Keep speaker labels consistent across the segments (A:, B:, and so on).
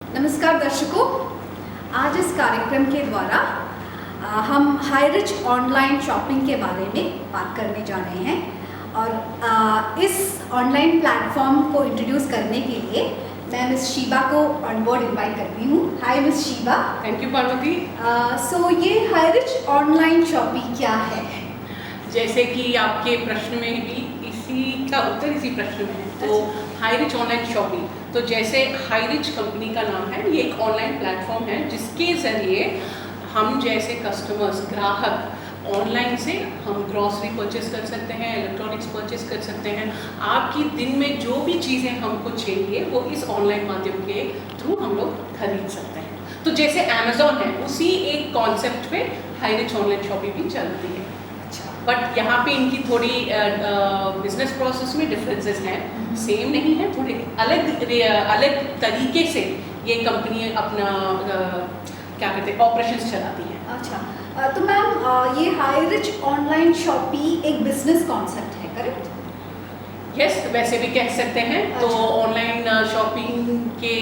A: नमस्कार दर्शकों, आज इस कार्यक्रम के द्वारा हम हाईरिच ऑनलाइन शॉपिंग के बारे में बात करने जा रहे हैं और इस ऑनलाइन प्लेटफॉर्म को इंट्रोड्यूस करने के लिए मैं मिस शीबा को ऑन बोर्ड इनवाइट करती हूँ। Hi miss Sheeba.
B: Thank you Parvati.
A: So ये हाईरिच ऑनलाइन शॉपिंग क्या है?
B: जैसे कि आपके प्रश्न में भी इसी का उत्तर इसी प्रश्न में है, तो हाईरिच ऑनलाइन शॉपिंग, तो जैसे हाईरिच कंपनी का नाम है, ये एक ऑनलाइन प्लेटफॉर्म है जिसके ज़रिए हम जैसे कस्टमर्स, ग्राहक ऑनलाइन से हम ग्रॉसरी परचेस कर सकते हैं, इलेक्ट्रॉनिक्स परचेस कर सकते हैं। आपकी दिन में जो भी चीज़ें हमको चाहिए वो इस ऑनलाइन माध्यम के थ्रू हम लोग खरीद सकते हैं। तो जैसे अमेज़ॉन है, उसी एक कॉन्सेप्ट पे हाईरिच ऑनलाइन शॉपिंग भी चलती है। बट यहाँ पे इनकी थोड़ी बिजनेस प्रोसेस में डिफरेंसेस हैं, सेम नहीं है, थोड़े अलग तरीके से ये कंपनी अपना क्या कहते हैं ऑपरेशंस चलाती है।
A: अच्छा, तो मैम ये हाईरिच ऑनलाइन शॉपिंग एक बिजनेस कॉन्सेप्ट है, करेक्ट?
B: यस, वैसे भी कह सकते हैं। तो ऑनलाइन शॉपिंग के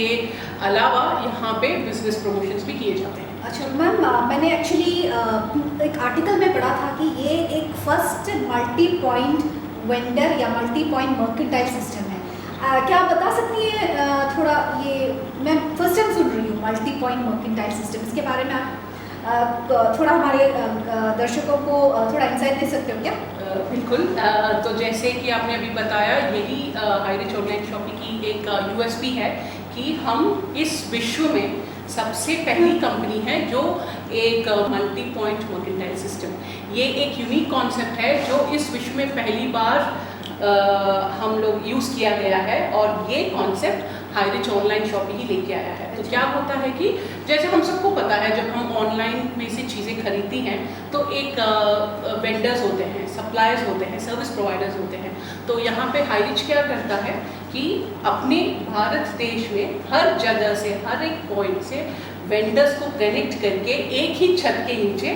B: अलावा यहाँ पे बिजनेस प्रमोशंस भी किए जाते हैं।
A: अच्छा मैम, मैंने एक्चुअली एक आर्टिकल में पढ़ा था कि ये एक फर्स्ट मल्टी पॉइंट वेंडर या मल्टी पॉइंट मर्केंटाइल सिस्टम है। क्या आप बता सकती हैं थोड़ा, ये मैं फर्स्ट टाइम सुन रही हूँ मल्टी पॉइंट मर्केंटाइल सिस्टम, इसके बारे में आप थोड़ा हमारे दर्शकों को थोड़ा इंसाइट दे सकते हो क्या?
B: बिल्कुल। तो जैसे कि आपने अभी बताया, यही हाईरिच ऑनलाइन शॉपिंग की एक यूएसपी है कि हम इस विश्व में सबसे पहली कंपनी है जो एक मल्टी पॉइंट मर्केंटाइल सिस्टम, ये एक यूनिक कॉन्सेप्ट है जो इस विश्व में पहली बार हम लोग यूज़ किया गया है, और ये कॉन्सेप्ट हाईरिच ऑनलाइन शॉपिंग ही लेके आया है। तो क्या होता है कि जैसे हम सबको पता है, जब हम ऑनलाइन में से चीज़ें खरीदती हैं तो एक वेंडर्स होते हैं, सप्लायर्स होते हैं, सर्विस प्रोवाइडर्स होते हैं। तो यहाँ पे हाईरिच क्या करता है कि अपने भारत देश में हर जगह से, हर एक पॉइंट से वेंडर्स को कनेक्ट करके एक ही छत के नीचे,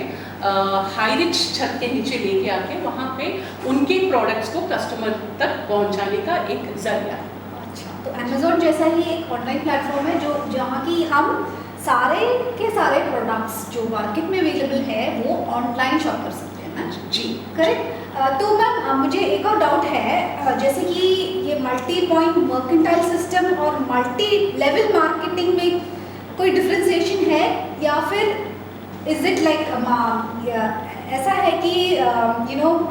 B: हाईरिच छत के नीचे लेके आके वहाँ पे उनके प्रोडक्ट्स को कस्टमर तक पहुँचाने का एक जरिया।
A: अच्छा, तो अमेज़ॉन जैसा ही एक ऑनलाइन प्लेटफॉर्म है जो जहाँ की हम सारे के सारे प्रोडक्ट्स जो मार्केट में अवेलेबल है वो ऑनलाइन शॉप कर सकते हैं ना?
B: जी
A: करेक्ट। तो मैम मुझे एक और डाउट है, जैसे कि ये मल्टी पॉइंट मर्केंटाइल सिस्टम और मल्टी लेवल मार्केटिंग में कोई डिफरेंशिएशन है, या फिर इज इट लाइक ऐसा है कि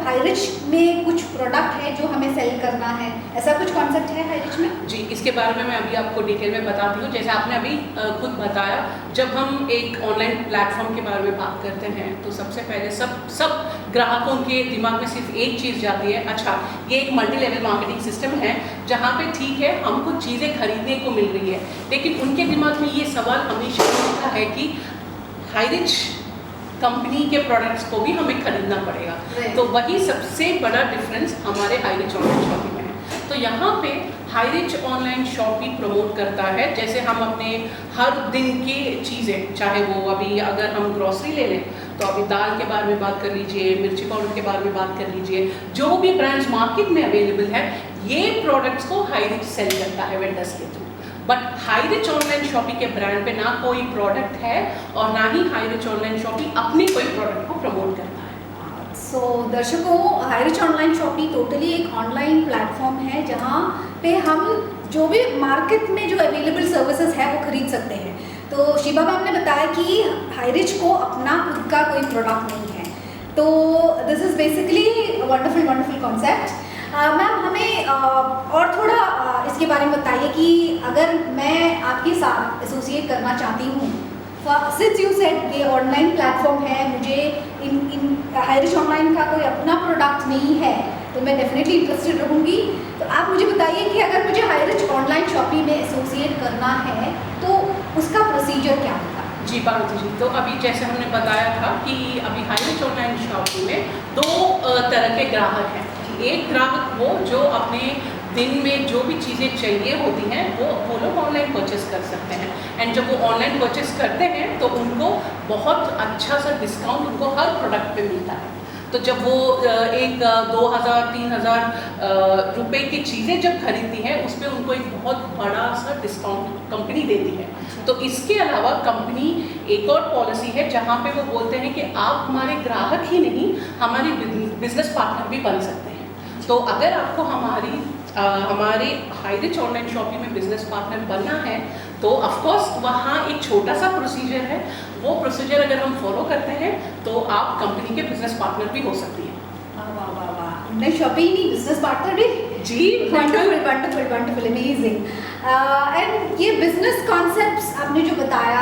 A: हाईरिच में कुछ प्रोडक्ट है जो हमें सेल करना है, ऐसा कुछ कॉन्सेप्ट है हाईरिच में?
B: जी, इसके बारे में मैं अभी आपको डिटेल में बताती हूँ। जैसे आपने अभी खुद बताया, जब हम एक ऑनलाइन प्लेटफॉर्म के बारे में बात करते हैं तो सबसे पहले सब ग्राहकों के दिमाग में सिर्फ एक चीज़ जाती है, अच्छा ये एक मल्टी लेवल मार्केटिंग सिस्टम है जहाँ पे ठीक है हमको चीज़ें खरीदने को मिल रही है, लेकिन उनके दिमाग में ये सवाल हमेशा रहता है कि हाईरिच कंपनी के प्रोडक्ट्स को भी हमें खरीदना पड़ेगा। तो वही सबसे बड़ा डिफरेंस हमारे हाईरिच ऑनलाइन शॉपिंग में है। तो यहाँ पे हाईरिच ऑनलाइन शॉपिंग प्रमोट करता है, जैसे हम अपने हर दिन की चीज़ें, चाहे वो अभी अगर हम ग्रॉसरी ले लें तो अभी दाल के बारे में बात कर लीजिए, मिर्ची पाउडर के बारे में बात कर लीजिए, जो भी ब्रांड्स मार्केट में अवेलेबल है ये प्रोडक्ट्स को हाईरिच सेल करता है वेंडर्स के through. But Highrich online shopping के ब्रांड पे ना कोई प्रोडक्ट है और ना ही हाईरिच ऑनलाइन शॉपिंग अपने कोई प्रोडक्ट को प्रमोट करता है।
A: सो दर्शकों, हाईरिच ऑनलाइन शॉपिंग टोटली एक ऑनलाइन प्लेटफॉर्म है जहाँ पे हम जो भी मार्केट में जो अवेलेबल सर्विसेज है वो खरीद सकते हैं। तो शीबा मैम ने बताया कि हाईरिच को अपना खुद का कोई प्रोडक्ट नहीं है, तो this is basically wonderful concept. Ma'am हमें और थोड़ा इसके बारे में बताइए कि अगर मैं आपके साथ एसोसिएट करना चाहती हूँ, सिंस यू सेड ये ऑनलाइन प्लेटफॉर्म है, मुझे इन हाईरिच ऑनलाइन का कोई अपना प्रोडक्ट नहीं है, तो मैं डेफिनेटली इंटरेस्टेड रहूँगी। तो आप मुझे बताइए कि अगर मुझे हाईरिच ऑनलाइन शॉपिंग में एसोसिएट करना है तो उसका प्रोसीजर क्या होगा?
B: जी पार्वती जी, तो अभी जैसे हमने बताया था कि अभी हाईरिच ऑनलाइन शॉपिंग में दो तरह के ग्राहक हैं। एक ग्राहक वो जो अपने दिन में जो भी चीज़ें चाहिए होती हैं वो लोग ऑनलाइन परचेस कर सकते हैं, एंड जब वो ऑनलाइन परचेस करते हैं तो उनको बहुत अच्छा सा डिस्काउंट उनको हर प्रोडक्ट पे मिलता है। तो जब वो एक 2000-3000 रुपए की चीज़ें जब खरीदती हैं उस पर उनको एक बहुत बड़ा सा डिस्काउंट कंपनी देती है। तो इसके अलावा कंपनी एक और पॉलिसी है जहाँ पे वो बोलते हैं कि आप हमारे ग्राहक ही नहीं, हमारे बिजनेस पार्टनर भी बन सकते हैं। तो अगर आपको हमारे हाईरिच ऑनलाइन शॉपिंग में बिजनेस पार्टनर बनना है तो ऑफकोर्स वहाँ एक छोटा सा प्रोसीजर है, वो प्रोसीजर अगर हम फॉलो करते हैं तो आप कंपनी के बिजनेस पार्टनर भी हो सकती हैं।
A: वाह वाह वाह, ऑनलाइन शॉपिंग नहीं, बिजनेस पार्टनर भी।
B: जी,
A: wonderful wonderful wonderful, amazing. And ये बिजनेस कॉन्सेप्ट्स आपने जो बताया,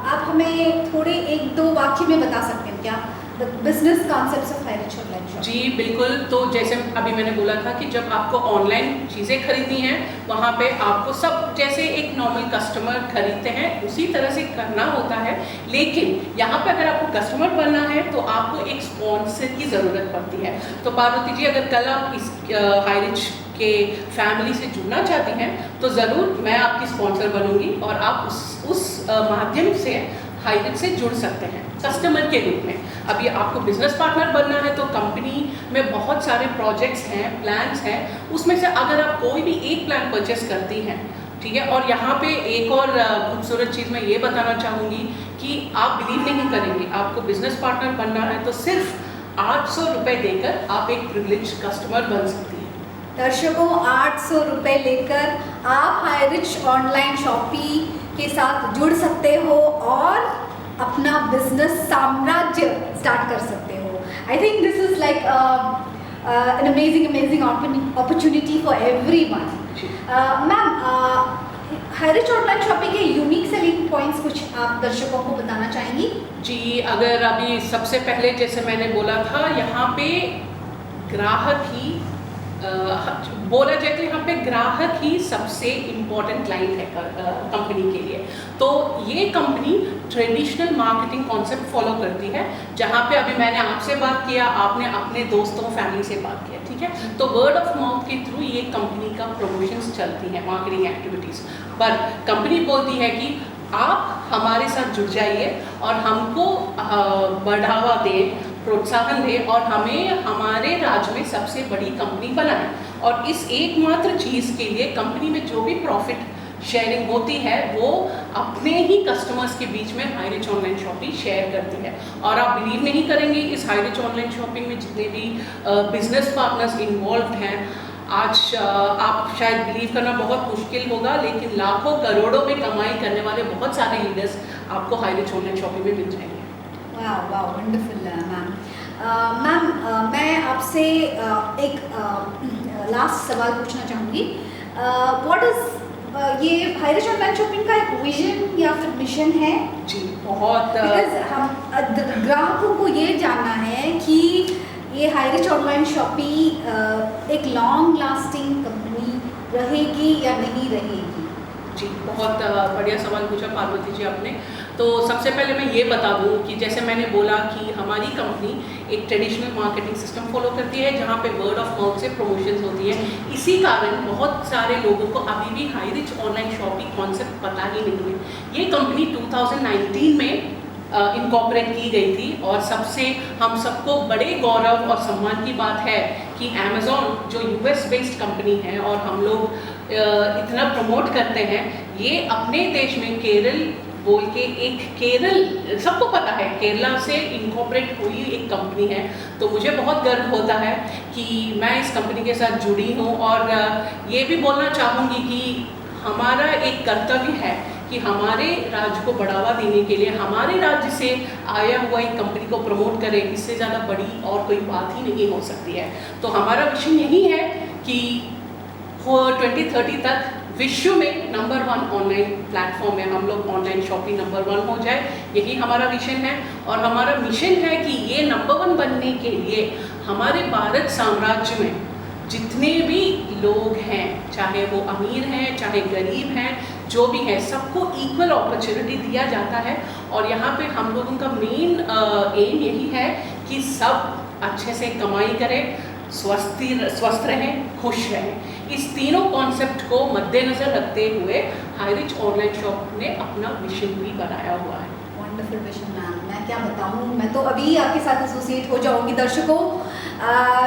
A: आप हमें थोड़े एक दो वाक्य में बता सकते हैं क्या business concepts of Highrich online shopping?
B: जी बिल्कुल। तो जैसे अभी मैंने बोला था कि जब आपको ऑनलाइन चीज़ें खरीदनी है वहाँ पे आपको सब जैसे एक नॉर्मल कस्टमर खरीदते हैं उसी तरह से करना होता है, लेकिन यहाँ पे अगर आपको कस्टमर बनना है तो आपको एक स्पॉन्सर की ज़रूरत पड़ती है। तो पार्वती जी, अगर कल आप इस हाईरिच के फैमिली से जुड़ना चाहती हैं तो ज़रूर मैं आपकी स्पॉन्सर बनूंगी और आप उस माध्यम से हाईरिच से जुड़ सकते हैं कस्टमर के रूप में। अभी आपको बिजनेस पार्टनर बनना है तो कंपनी में बहुत सारे प्रोजेक्ट्स हैं, प्लान्स हैं, उसमें से अगर आप कोई भी एक प्लान परचेस करती हैं, ठीक है। और यहाँ पे एक और खूबसूरत चीज़ मैं ये बताना चाहूँगी कि आप बिलीव नहीं करेंगे, आपको बिजनेस पार्टनर बनना है तो सिर्फ 800 रुपये देकर आप एक प्रिविलेज कस्टमर बन सकती हैं।
A: दर्शकों, 800 रुपये लेकर आप हाईरिच ऑनलाइन शॉपिंग के साथ जुड़ सकते हो और अपना बिजनेस साम्राज्य स्टार्ट कर सकते हो। I think this is like an amazing opportunity for everyone. Ma'am, Highrich online shopping के यूनिक सेलिंग पॉइंट्स कुछ आप दर्शकों को बताना चाहेंगी?
B: जी, अगर अभी सबसे पहले जैसे मैंने बोला था, यहाँ पे ग्राहक ही बोला जाए तो यहाँ पे ग्राहक ही सबसे इम्पॉर्टेंट क्लाइंट है कंपनी के लिए। तो ये company traditional marketing concept follow करती है, जहाँ पे अभी मैंने आपसे बात किया, आपने अपने दोस्तों फैमिली से बात किया, ठीक है। तो वर्ड ऑफ माउथ के थ्रू ये कंपनी का प्रमोशंस चलती है, मार्केटिंग एक्टिविटीज़। पर कंपनी बोलती है कि आप हमारे साथ जुड़ जाइए और हमको बढ़ावा दें, प्रोत्साहन दें और हमें हमारे राज्य में सबसे बड़ी कंपनी बनाएं। और इस एकमात्र चीज़ के लिए कंपनी में जो भी प्रॉफिट शेयरिंग होती है वो अपने ही कस्टमर्स के बीच में हाईरिच ऑनलाइन शॉपिंग शेयर करती है। और आप बिलीव नहीं करेंगे, इस हाईरिच ऑनलाइन शॉपिंग में जितने भी बिजनेस पार्टनर्स इन्वॉल्व हैं, आज आप शायद बिलीव करना बहुत मुश्किल होगा, लेकिन लाखों करोड़ों में कमाई करने वाले बहुत सारे लीडर्स आपको हाईरिच ऑनलाइन शॉपिंग में मिल जाएंगे।
A: वाह वाह, वंडरफुल मैम। मैम, मैं आपसे एक लास्ट सवाल पूछना चाहूँगी। व्हाट इज ये हाईरिच ऑनलाइन शॉपिंग का एक विजन या फिर मिशन है?
B: जी बहुत,
A: बिकॉज हम ग्राहकों को ये जानना है कि ये हाईरिच ऑनलाइन शॉपिंग एक लॉन्ग लास्टिंग कंपनी रहेगी या नहीं रहेगी?
B: जी बहुत बढ़िया सवाल पूछा पार्वती जी आपने। तो सबसे पहले मैं ये बता दूं कि जैसे मैंने बोला कि हमारी कंपनी एक ट्रेडिशनल मार्केटिंग सिस्टम फॉलो करती है, जहाँ पे वर्ड ऑफ माउथ से प्रमोशंस होती है। इसी कारण बहुत सारे लोगों को अभी भी हाईरिच ऑनलाइन शॉपिंग कॉन्सेप्ट पता ही नहीं है। ये कंपनी 2019 में इनकॉर्पोरेट की गई थी और सबसे हम सबको बड़े गौरव और सम्मान की बात है कि अमेज़ॉन जो यूएस बेस्ड कंपनी है और हम लोग इतना प्रमोट करते हैं, ये अपने देश में केरल बोल के एक केरल सबको पता है केरला से इनकॉर्पोरेट हुई एक कंपनी है। तो मुझे बहुत गर्व होता है कि मैं इस कंपनी के साथ जुड़ी हूँ और ये भी बोलना चाहूँगी कि हमारा एक कर्तव्य है कि हमारे राज्य को बढ़ावा देने के लिए हमारे राज्य से आया हुआ एक कंपनी को प्रमोट करें। इससे ज़्यादा बड़ी और कोई बात ही नहीं हो सकती है। तो हमारा विजन यही है कि 2030 तक विश्व में नंबर 1 ऑनलाइन प्लेटफॉर्म में हम लोग ऑनलाइन शॉपिंग नंबर 1 हो जाए, यही हमारा विजन है। और हमारा मिशन है कि ये नंबर 1 बनने के लिए हमारे भारत साम्राज्य में जितने भी लोग हैं, चाहे वो अमीर हैं चाहे गरीब हैं, जो भी है, सबको इक्वल अपॉर्चुनिटी दिया जाता है। और यहाँ पे हम लोगों का मेन एम यही है कि सब अच्छे से कमाई करें, स्वस्थ रहें, खुश रहें। इस तीनों कॉन्सेप्ट को मद्देनज़र रखते हुए हाईरिच ऑनलाइन शॉप ने अपना विजन भी बनाया हुआ है।
A: वंडरफुल विजन मैम, मैं क्या बताऊँ, मैं तो अभी आपके साथ एसोसिएट हो जाऊँगी। दर्शकों,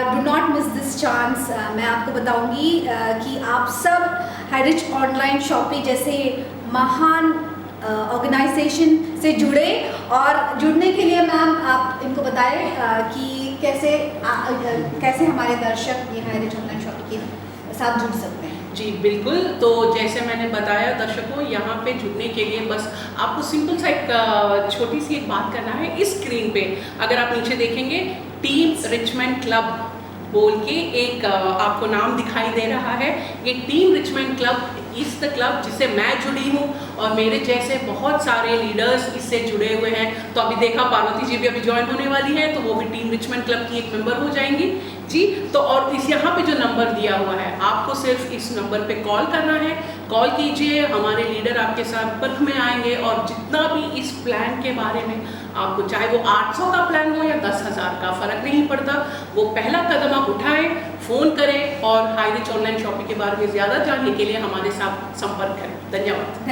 A: do not miss this chance. मैं आपको बताऊँगी कि आप सब हाईरिच ऑनलाइन शॉपिंग जैसे महान ऑर्गेनाइजेशन से जुड़े, और जुड़ने के लिए मैम आप इनको बताएं कि कैसे हमारे दर्शक ये हाई रिच ऑनलाइन शॉपिंग के साथ जुड़ सकते हैं।
B: जी बिल्कुल, तो जैसे मैंने बताया दर्शकों, यहाँ पे जुड़ने के लिए बस आपको सिंपल सा एक छोटी सी एक बात करना है। इस स्क्रीन पे अगर आप नीचे देखेंगे टीम रिचमेंट क्लब बोल के एक आपको नाम दिखाई दे रहा है। ये टीम रिचमेंट क्लब इस द क्लब जिससे मैं जुड़ी हूँ और मेरे जैसे बहुत सारे लीडर्स इससे जुड़े हुए हैं। तो अभी देखा पार्वती जी भी अभी ज्वाइन होने वाली है, तो वो भी टीम रिचमेंट क्लब की एक मेंबर हो जाएंगी जी। तो और इस यहाँ पे जो नंबर दिया हुआ है, आपको सिर्फ इस नंबर पे कॉल करना है। कॉल कीजिए, हमारे लीडर आपके संपर्क में आएंगे और जितना भी इस प्लान के बारे में आपको, चाहे वो 800 का प्लान हो या 10,000 का, फर्क नहीं पड़ता, वो पहला कदम आप उठाएं, फ़ोन करें और हाई रिच ऑनलाइन शॉपिंग के बारे में ज़्यादा जानने के लिए हमारे साथ संपर्क करें। धन्यवाद।